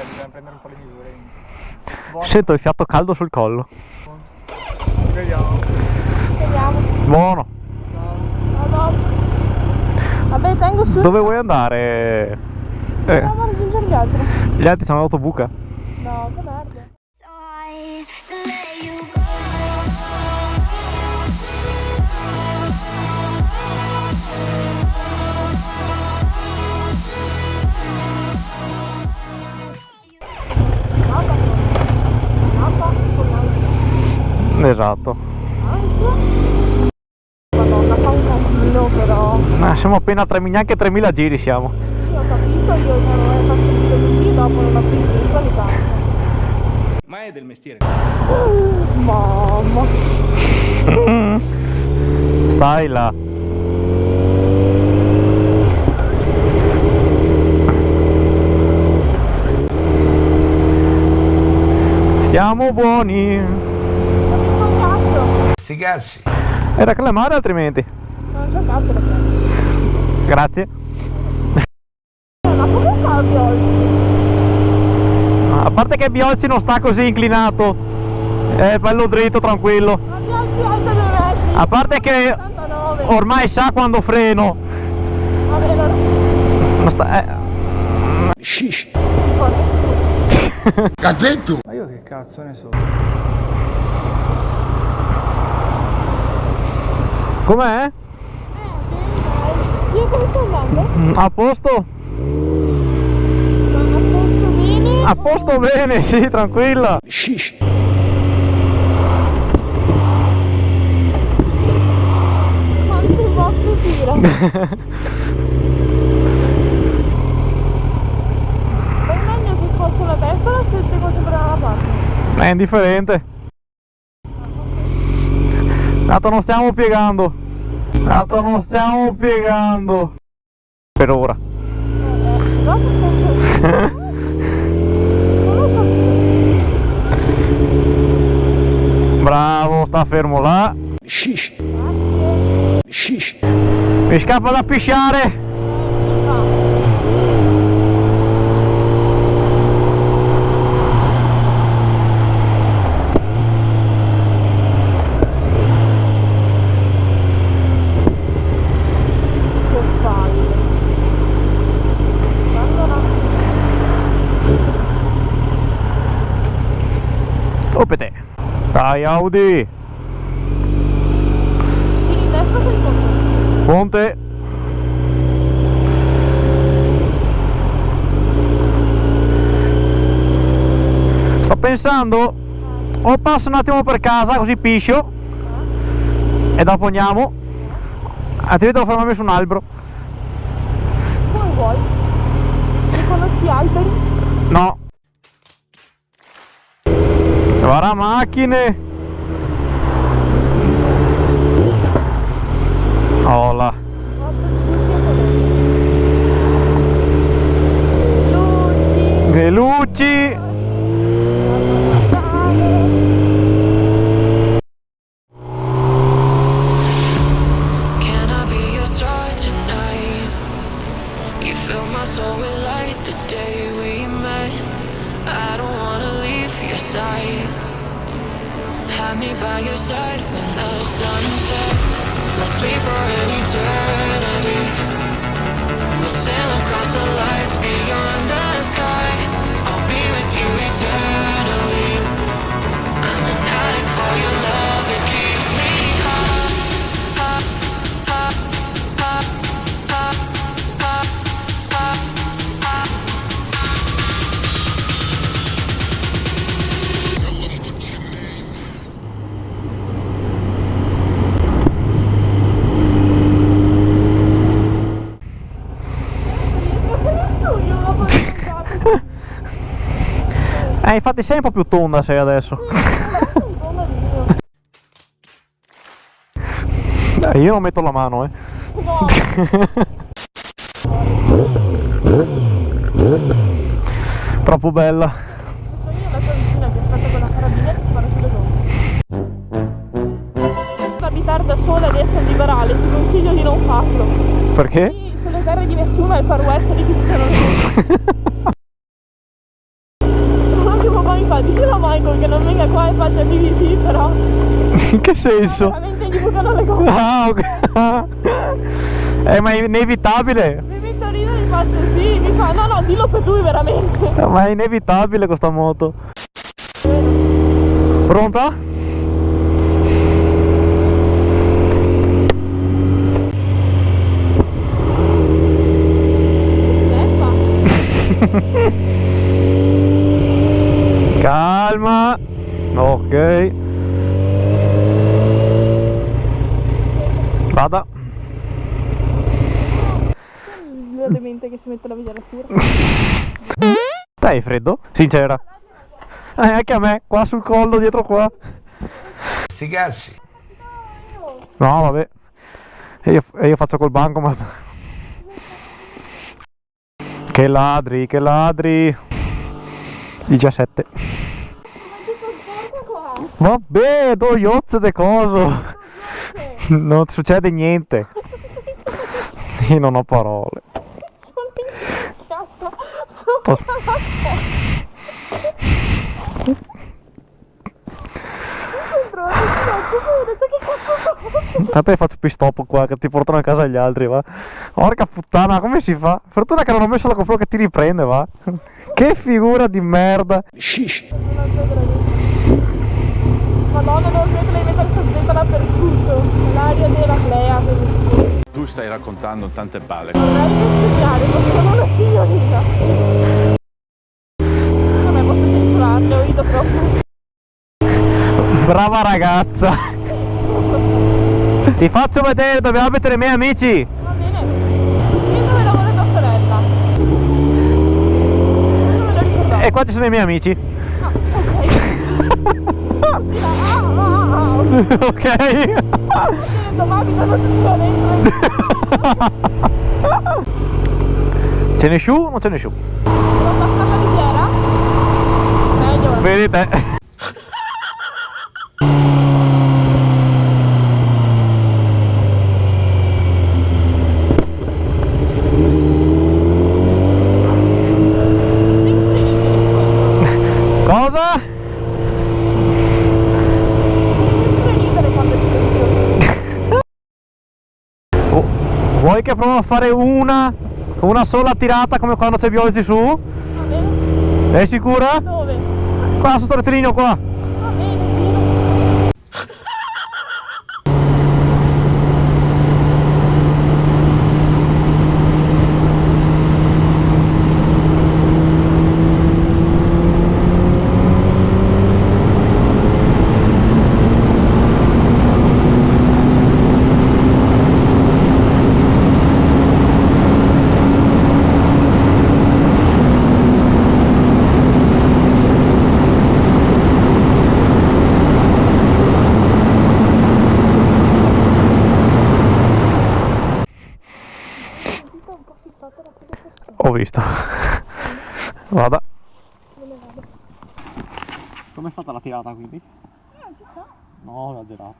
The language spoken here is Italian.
Bisogna prendere un po' le misure. Buono. Sento il fiato caldo sul collo. Ci vediamo. Vediamo. Buono. A dopo. Vabbè, tengo su. Dove vuoi andare? Andiamo a raggiungere gli altri. Gli altri sono all'autobuca. No, che merda. Esatto. Madonna, fa un casino però. Siamo appena a 3.000, neanche 3.000 giri siamo. Sì, ho capito, io non ho fatto il video così, dopo non ho più in qualità. Ma è del mestiere. Mamma. Stai là. Siamo buoni. Capisco un cazzo. Sti cazzi. Era clamare altrimenti. Non c'è un cazzo da prendere. Grazie. Ma come fa Biolzi? A parte che Biolzi non sta così inclinato. È bello dritto, tranquillo. Ma Biolzi alza 2 metri. A parte che 89. ormai sa quando freno. Vabbè, allora. Non sta, Shish. Non nessuno. Ha detto? Ma io che cazzo ne so? Com'è? Io come sto andando? A posto? Sono a posto bene? A posto bene, sì, tranquilla. Shish. Quante volte tira? Poi meglio se sposto la testa o se tengo sempre dalla parte? È indifferente. Tanto non stiamo piegando. Tanto non stiamo piegando. Per ora. Però se sposto... Solo capito. Bravo, sta fermo là. Shish. Grazie. Shish. Mi scappa da pisciare. Opete. Dai Audi. Tiri in destra per il ponte. Ponte. Sto pensando. O passo un attimo per casa così piscio. E dopo andiamo. Altrimenti devo fermarmi su un albero. Come vuoi? Se conosci alberi? No. Guarda macchine. Oh là. Luci. Le luci. Can I be your star tonight? You fill my soul with light the day we met. I don't wanna leave your side. Have me by your side when the sun sets. Let's leave for an eternity. We'll sail across the lights beyond the sky. I'll be with you eternally. I'm an addict for your love, it keeps me high. Infatti sei un po' più tonda sei adesso. Dai, io non metto la mano, No. Troppo bella. Sono io la tua vicina che aspetta con la carabina e ti spara sulle donne. Abitare da sola ed essere liberale, ti consiglio di non farlo. Perché? Sì, sulle terre di nessuno è il far west di tutti che non fa, diceva Michael che non venga qua e faccia pipì, però In che senso? veramente gli bucano le gomme. Ah, ok. Ma è inevitabile. Mi metto a ridere e faccio sì, mi fa no, dillo per lui veramente. Ma è inevitabile questa moto. Pronta? Calma. Ok. Vada. Lui è demente che si mette la via alla sera. Te hai freddo? Sincera. Anche a me, qua sul collo, dietro qua. Sti cazzi. No, vabbè. E io faccio col bancomat. Che ladri, che ladri. 17. Vabbè, do iozze de coso. Non succede niente. Io non ho parole. A te faccio pit stop qua che ti portano a casa gli altri, va. Porca puttana, come si fa? Fortuna che non ho messo la GoPro che ti riprende, va. Che figura di merda. Shish. Madonna, devo smettere di mettere sta zeta dappertutto. L'aria della Clea. Tu stai raccontando tante balle. Vorrei bestemmiare, ma sono una signorina. Vabbè, posso censurarle, ho rido troppo. Brava ragazza. Ti faccio vedere dove abitano i miei amici. Va bene. Io dove lavora tua sorella? Non me lo ricordavo. E qua ci sono i miei amici. Ah, ok. Ok. Ma abitano tutti là dentro. Ce n'è su o non ce n'è su? Sono passata di fiera? Meglio. Vedi te. Cosa? Sempre ridere quando si pensiona. Oh, vuoi che provo a fare una sola tirata come quando c'è Biolzi su? Va bene? È sicura? Dove? Qua sul rettilineo qua. Va bene, tiro. Ho visto. Vada. Com'è stata la tirata quindi? Ci sta. No, l'ho girato.